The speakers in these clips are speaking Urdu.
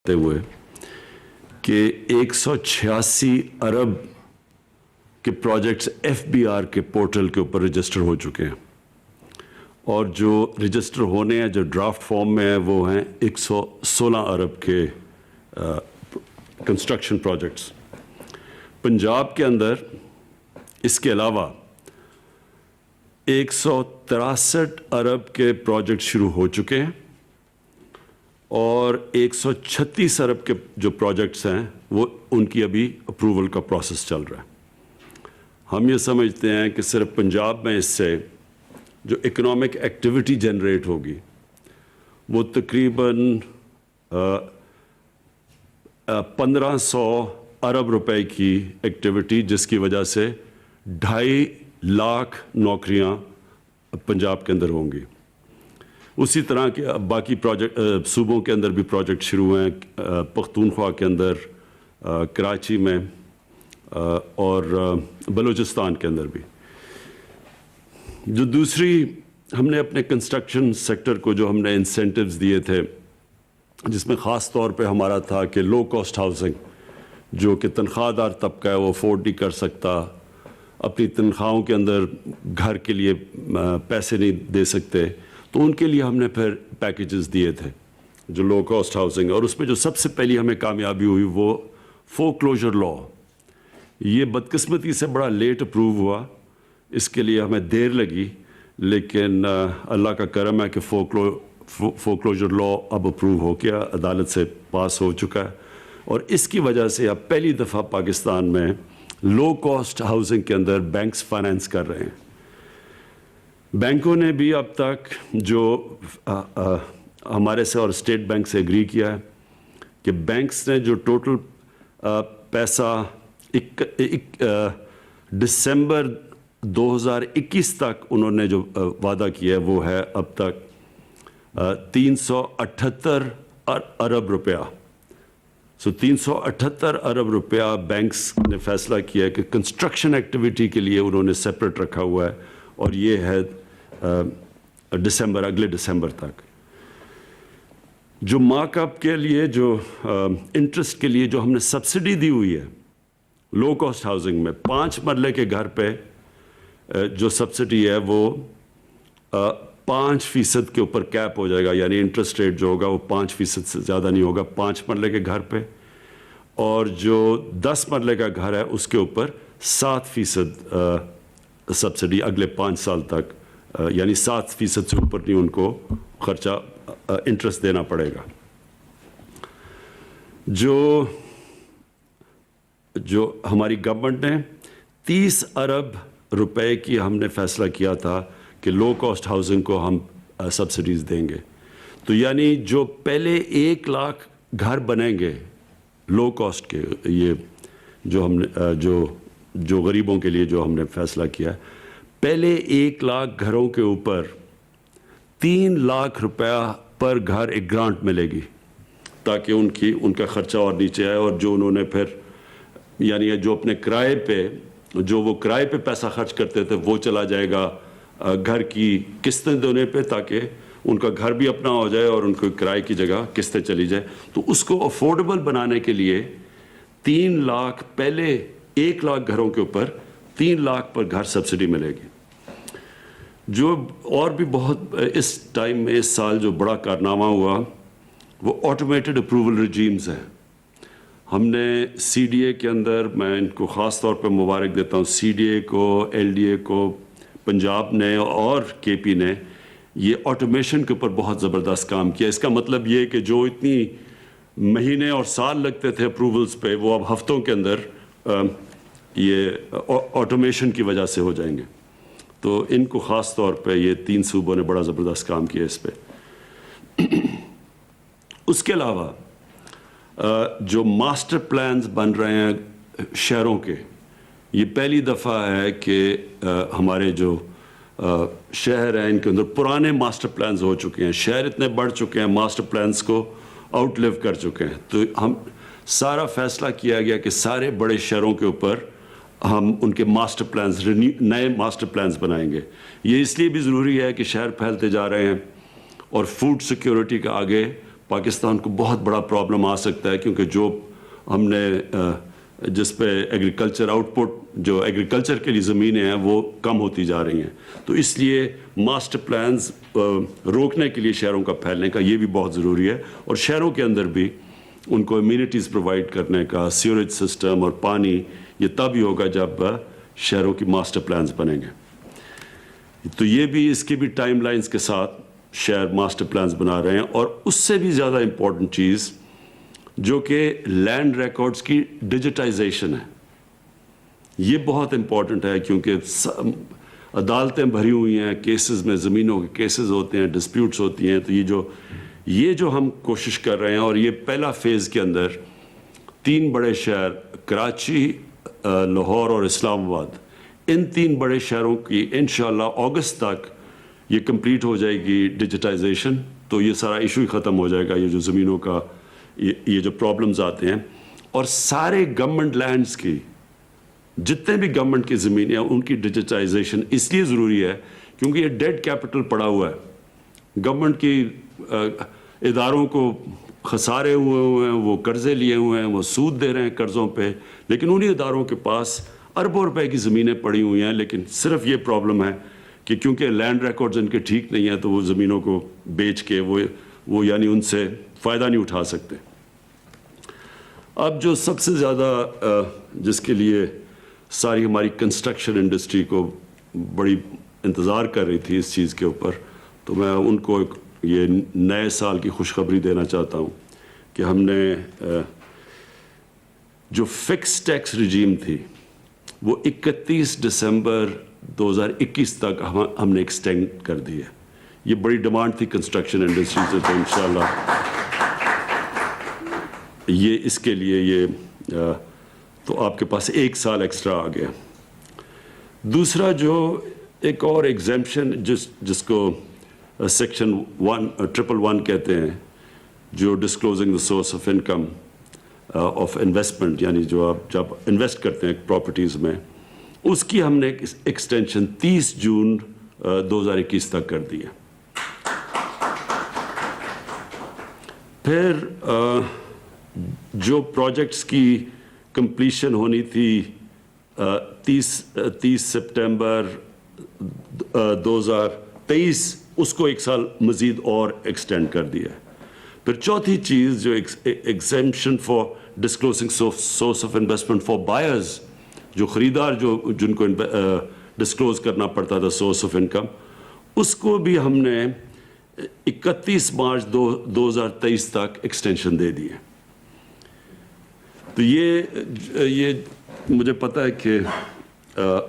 ہوئے کہ 186 ارب کے پروجیکٹس ایف بی آر کے پورٹل کے اوپر رجسٹر ہو چکے ہیں، اور جو رجسٹر ہونے ہیں جو ڈرافٹ فارم میں ہیں وہ ہیں 116 ارب کے کنسٹرکشن پروجیکٹس پنجاب کے اندر۔ اس کے علاوہ 163 ارب کے پروجیکٹ شروع ہو چکے ہیں اور 136 ارب کے جو پروجیکٹس ہیں وہ ان کی ابھی اپروول کا پروسیس چل رہا ہے۔ ہم یہ سمجھتے ہیں کہ صرف پنجاب میں اس سے جو اکنامک ایکٹیویٹی جنریٹ ہوگی وہ تقریباً 1500 ارب روپے کی ایکٹیویٹی، جس کی وجہ سے 2.5 لاکھ نوکریاں پنجاب کے اندر ہوں گی۔ اسی طرح کے باقی پروجیکٹ صوبوں کے اندر بھی پروجیکٹ شروع ہوئے ہیں، پختونخوا کے اندر، کراچی میں اور بلوچستان کے اندر بھی۔ جو دوسری ہم نے اپنے کنسٹرکشن سیکٹر کو جو ہم نے انسینٹیوز دیے تھے، جس میں خاص طور پہ ہمارا تھا کہ لو کاسٹ ہاؤسنگ، جو کہ تنخواہ دار طبقہ ہے وہ افورڈ نہیں کر سکتا، اپنی تنخواہوں کے اندر گھر کے لیے پیسے نہیں دے سکتے، تو ان کے لیے ہم نے پھر پیکیجز دیے تھے جو لو کاسٹ ہاؤسنگ۔ اور اس میں جو سب سے پہلی ہمیں کامیابی ہوئی وہ فورکلوجر لا۔ یہ بدقسمتی سے بڑا لیٹ اپروو ہوا، اس کے لیے ہمیں دیر لگی، لیکن اللہ کا کرم ہے کہ فورکلوجر لا اب اپروو ہو گیا، عدالت سے پاس ہو چکا ہے، اور اس کی وجہ سے اب پہلی دفعہ پاکستان میں لو کاسٹ ہاؤسنگ کے اندر بینکس فائنینس کر رہے ہیں۔ بینکوں نے بھی اب تک جو ہمارے سے اور اسٹیٹ بینک سے ایگری کیا ہے کہ بینکس نے جو ٹوٹل پیسہ دسمبر 2021 تک انہوں نے جو وعدہ کیا ہے وہ ہے اب تک 378 ارب روپیہ۔ 378 ارب روپیہ بینکس نے فیصلہ کیا ہے کہ کنسٹرکشن ایکٹیویٹی کے لیے انہوں نے سیپریٹ رکھا ہوا ہے، اور یہ ہے اگلے دسمبر تک۔ جو مارک اپ کے لیے جو انٹرسٹ کے لیے جو ہم نے سبسڈی دی ہوئی ہے لو کاسٹ ہاؤسنگ میں، 5 مرلے کے گھر پہ جو سبسڈی ہے وہ 5% کے اوپر کیپ ہو جائے گا، یعنی انٹرسٹ ریٹ جو ہوگا وہ 5% سے زیادہ نہیں ہوگا 5 مرلے کے گھر پہ، اور جو 10 مرلے کا گھر ہے اس کے اوپر 7% سبسڈی اگلے 5 سال تک، یعنی 7% سے اوپر نہیں ان کو خرچہ انٹرسٹ دینا پڑے گا۔ جو ہماری گورنمنٹ نے 30 ارب روپے کی ہم نے فیصلہ کیا تھا کہ لو کاسٹ ہاؤسنگ کو ہم سبسڈیز دیں گے، تو یعنی جو پہلے 1 لاکھ گھر بنیں گے لو کاسٹ کے، یہ جو ہم نے جو غریبوں کے لیے جو ہم نے فیصلہ کیا، پہلے 1 لاکھ گھروں کے اوپر 3 لاکھ روپیہ پر گھر ایک گرانٹ ملے گی، تاکہ ان کا خرچہ اور نیچے آئے، اور جو انہوں نے پھر یعنی جو اپنے کرائے پہ جو وہ کرائے پہ پیسہ خرچ کرتے تھے وہ چلا جائے گا گھر کی قسطیں دینے پہ، تاکہ ان کا گھر بھی اپنا ہو جائے اور ان کو کرائے کی جگہ قسطیں چلی جائے۔ تو اس کو افورڈیبل بنانے کے لیے 3 لاکھ، پہلے 1 لاکھ گھروں کے اوپر 3 لاکھ پر گھر سبسڈی ملے گی۔ جو اور بھی بہت اس ٹائم میں اس سال جو بڑا کارنامہ ہوا وہ آٹومیٹڈ اپروول رجیمز ہیں۔ ہم نے سی ڈی اے کے اندر، میں ان کو خاص طور پہ مبارک دیتا ہوں، سی ڈی اے کو، ایل ڈی اے کو، پنجاب نے اور کے پی نے یہ آٹومیشن کے اوپر بہت زبردست کام کیا۔ اس کا مطلب یہ کہ جو اتنی مہینے اور سال لگتے تھے اپروولز پہ، وہ اب ہفتوں کے اندر یہ آٹومیشن کی وجہ سے ہو جائیں گے۔ تو ان کو خاص طور پہ یہ 3 صوبوں نے بڑا زبردست کام کیا اس پہ۔ اس کے علاوہ جو ماسٹر پلانز بن رہے ہیں شہروں کے، یہ پہلی دفعہ ہے کہ ہمارے جو شہر ہیں ان کے اندر پرانے ماسٹر پلانز ہو چکے ہیں، شہر اتنے بڑھ چکے ہیں، ماسٹر پلانز کو آؤٹ لیو کر چکے ہیں، تو ہم سارا فیصلہ کیا گیا کہ سارے بڑے شہروں کے اوپر ہم ان کے ماسٹر پلانز، نئے ماسٹر پلانز بنائیں گے۔ یہ اس لیے بھی ضروری ہے کہ شہر پھیلتے جا رہے ہیں، اور فوڈ سیکیورٹی کا آگے پاکستان کو بہت بڑا پرابلم آ سکتا ہے، کیونکہ جو ہم نے جس پہ ایگریکلچر آؤٹ پٹ، جو ایگریکلچر کے لیے زمینیں ہیں وہ کم ہوتی جا رہی ہیں. تو اس لیے ماسٹر پلانز روکنے کے لیے شہروں کا پھیلنے کا یہ بھی بہت ضروری ہے، اور شہروں کے اندر بھی ان کو امیونٹیز پرووائڈ کرنے کا، سیوریج سسٹم اور پانی، یہ تب ہی ہوگا جب شہروں کی ماسٹر پلانز بنیں گے. تو یہ بھی اس کی بھی ٹائم لائنز کے ساتھ شہر ماسٹر پلانز بنا رہے ہیں. اور اس سے بھی زیادہ امپورٹنٹ چیز جو کہ لینڈ ریکارڈز کی ڈیجیٹائزیشن ہے، یہ بہت امپورٹنٹ ہے، کیونکہ عدالتیں بھری ہوئی ہیں کیسز میں، زمینوں کے کیسز ہوتے ہیں، ڈسپیوٹس ہوتی ہیں. تو یہ جو ہم کوشش کر رہے ہیں، اور یہ پہلا فیز کے اندر 3 بڑے شہر کراچی، لاہور اور اسلام آباد، ان 3 بڑے شہروں کی انشاءاللہ اگست تک یہ کمپلیٹ ہو جائے گی ڈیجیٹائزیشن. تو یہ سارا ایشو ہی ختم ہو جائے گا، یہ جو زمینوں کا یہ جو پرابلمز آتے ہیں. اور سارے گورنمنٹ لینڈز کی، جتنے بھی گورنمنٹ کی زمینیں ہیں، ان کی ڈیجیٹائزیشن اس لیے ضروری ہے کیونکہ یہ ڈیڈ کیپٹل پڑا ہوا ہے. گورنمنٹ کی اداروں کو خسارے ہوئے ہیں، وہ قرضے لیے ہوئے ہیں، وہ سود دے رہے ہیں قرضوں پہ، لیکن انہی اداروں کے پاس اربوں روپے کی زمینیں پڑی ہوئی ہیں. لیکن صرف یہ پرابلم ہے کہ کیونکہ لینڈ ریکارڈز ان کے ٹھیک نہیں ہیں، تو وہ زمینوں کو بیچ کے وہ یعنی ان سے فائدہ نہیں اٹھا سکتے. اب جو سب سے زیادہ جس کے لیے ساری ہماری کنسٹرکشن انڈسٹری کو بڑی انتظار کر رہی تھی اس چیز کے اوپر، تو میں ان کو یہ نئے سال کی خوشخبری دینا چاہتا ہوں کہ ہم نے جو فکس ٹیکس رجیم تھی وہ 31 دسمبر 2021 تک ہم نے ایکسٹینڈ کر دی ہے. یہ بڑی ڈیمانڈ تھی کنسٹرکشن انڈسٹری سے، تو انشاءاللہ یہ اس کے لیے یہ تو آپ کے پاس 1 سال ایکسٹرا آ گیا. دوسرا جو ایک اور ایگزیمپشن جس کو سیکشن 111 کہتے ہیں، جو disclosing the source of income of investment, یعنی جو آپ جب انویسٹ کرتے ہیں پراپرٹیز میں، اس کی ہم نے ایکسٹینشن 30 جون 2021 تک کر دی ہے. پھر جو پروجیکٹس کی کمپلیشن ہونی تھی 30 سپٹمبر 2023، اس کو 1 سال مزید اور ایکسٹینڈ کر دیا ہے. پھر چوتھی چیز جو exemption for disclosing source of investment for buyers, جو خریدار جن کو ڈسکلوز کرنا پڑتا تھا سورس آف انکم، اس کو بھی ہم نے 31 مارچ 2023 تک ایکسٹینشن دے دی ہے. تو یہ مجھے پتہ ہے کہ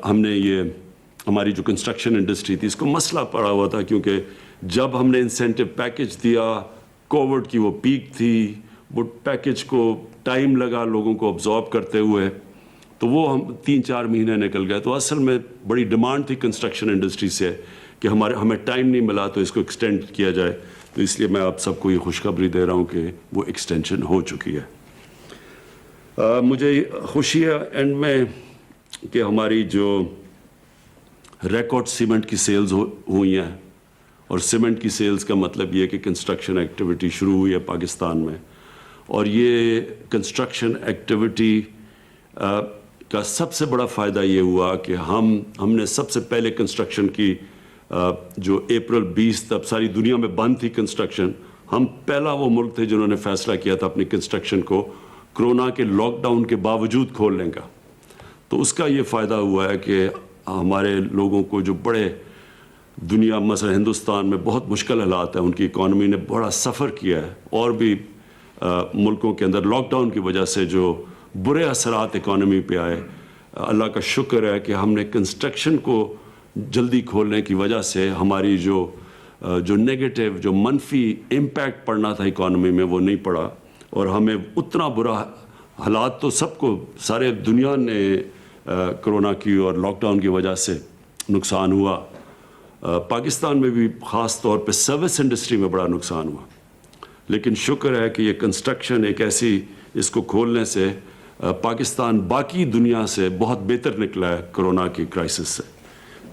ہم نے یہ ہماری جو کنسٹرکشن انڈسٹری تھی اس کو مسئلہ پڑا ہوا تھا، کیونکہ جب ہم نے انسینٹیو پیکج دیا، کووڈ کی وہ پیک تھی، وہ پیکج کو ٹائم لگا لوگوں کو ابزارب کرتے ہوئے، تو وہ ہم 3-4 مہینے نکل گئے. تو اصل میں بڑی ڈیمانڈ تھی کنسٹرکشن انڈسٹری سے کہ ہمیں ٹائم نہیں ملا تو اس کو ایکسٹینڈ کیا جائے. تو اس لیے میں آپ سب کو یہ خوشخبری دے رہا ہوں کہ وہ ایکسٹینشن ہو چکی ہے. مجھے خوشی ہے اینڈ میں کہ ہماری جو ریکارڈ سیمنٹ کی سیلز ہوئی ہیں، اور سیمنٹ کی سیلز کا مطلب یہ کہ کنسٹرکشن ایکٹیویٹی شروع ہوئی ہے پاکستان میں. اور یہ کنسٹرکشن ایکٹیویٹی کا سب سے بڑا فائدہ یہ ہوا کہ ہم نے سب سے پہلے کنسٹرکشن کی جو اپریل 20 تب ساری دنیا میں بند تھی کنسٹرکشن، ہم پہلا وہ ملک تھے جنہوں نے فیصلہ کیا تھا اپنی کنسٹرکشن کو کرونا کے لاک ڈاؤن کے باوجود کھولنے کا. تو اس کا یہ فائدہ ہوا ہے کہ ہمارے لوگوں کو جو بڑے دنیا مثلا ہندوستان میں بہت مشکل حالات ہیں، ان کی اکانومی نے بڑا سفر کیا ہے، اور بھی ملکوں کے اندر لاک ڈاؤن کی وجہ سے جو برے اثرات اکانومی پہ آئے، اللہ کا شکر ہے کہ ہم نے کنسٹرکشن کو جلدی کھولنے کی وجہ سے ہماری جو نیگیٹو، جو منفی امپیکٹ پڑنا تھا اکانومی میں، وہ نہیں پڑا. اور ہمیں اتنا برا حالات تو سب کو، سارے دنیا نے کرونا کی اور لاک ڈاؤن کی وجہ سے نقصان ہوا. پاکستان میں بھی خاص طور پہ سروس انڈسٹری میں بڑا نقصان ہوا، لیکن شکر ہے کہ یہ کنسٹرکشن ایک ایسی، اس کو کھولنے سے پاکستان باقی دنیا سے بہت بہتر نکلا ہے کرونا کی کرائسس سے.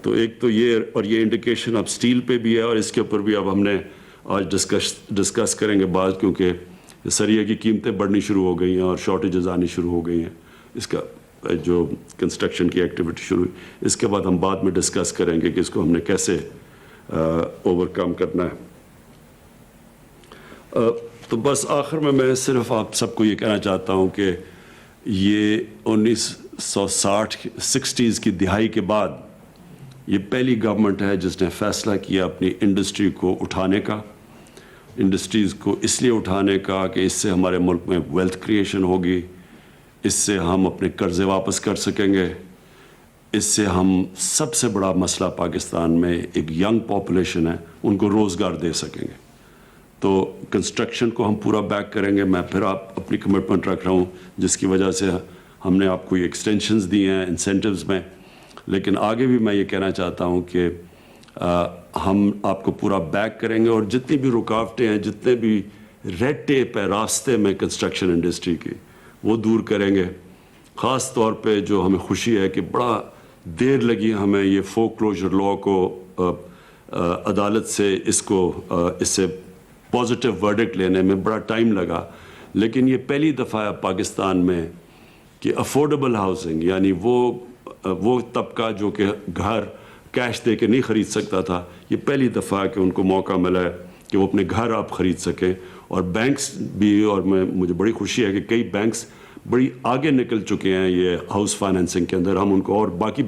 تو ایک تو یہ، اور یہ انڈیکیشن اب سٹیل پہ بھی ہے، اور اس کے اوپر بھی اب ہم نے آج ڈسکس کریں گے بعض، کیونکہ سریے کی قیمتیں بڑھنی شروع ہو گئی ہیں اور شارٹیجز آنی شروع ہو گئی ہیں، اس کا جو کنسٹرکشن کی ایکٹیویٹی شروع ہوئی، اس کے بعد ہم بعد میں ڈسکس کریں گے کہ اس کو ہم نے کیسے اوور کم کرنا ہے۔ تو بس آخر میں صرف آپ سب کو یہ کہنا چاہتا ہوں کہ یہ 1960 کی دہائی کے بعد یہ پہلی گورنمنٹ ہے جس نے فیصلہ کیا اپنی انڈسٹری کو اٹھانے کا، انڈسٹریز کو اس لیے اٹھانے کا کہ اس سے ہمارے ملک میں ویلتھ کریشن ہوگی، اس سے ہم اپنے قرضے واپس کر سکیں گے، اس سے ہم سب سے بڑا مسئلہ پاکستان میں ایک ینگ پاپولیشن ہے، ان کو روزگار دے سکیں گے۔ تو کنسٹرکشن کو ہم پورا بیک کریں گے۔ میں پھر اپنی کمٹمنٹ رکھ رہا ہوں جس کی وجہ سے ہم نے آپ کو یہ ایکسٹینشنز دی ہیں انسینٹیوز میں، لیکن آگے بھی میں یہ کہنا چاہتا ہوں کہ ہم آپ کو پورا بیک کریں گے، اور جتنی بھی رکاوٹیں ہیں، جتنے بھی ریڈ ٹیپ ہے راستے میں کنسٹرکشن انڈسٹری کی، وہ دور کریں گے۔ خاص طور پہ جو ہمیں خوشی ہے کہ بڑا دیر لگی ہمیں یہ فور کلوجر لاء کو عدالت سے اس سے پازیٹیو ورڈکٹ لینے میں بڑا ٹائم لگا، لیکن یہ پہلی دفعہ ہے پاکستان میں کہ افورڈیبل ہاؤسنگ، یعنی وہ طبقہ جو کہ گھر کیش دے کے نہیں خرید سکتا تھا، یہ پہلی دفعہ کہ ان کو موقع ملا ہے کہ وہ اپنے گھر آپ خرید سکیں۔ اور بینکس بھی، اور مجھے بڑی خوشی ہے کہ کئی بینکس بڑی آگے نکل چکے ہیں یہ ہاؤس فائنینسنگ کے اندر، ہم ان کو اور باقی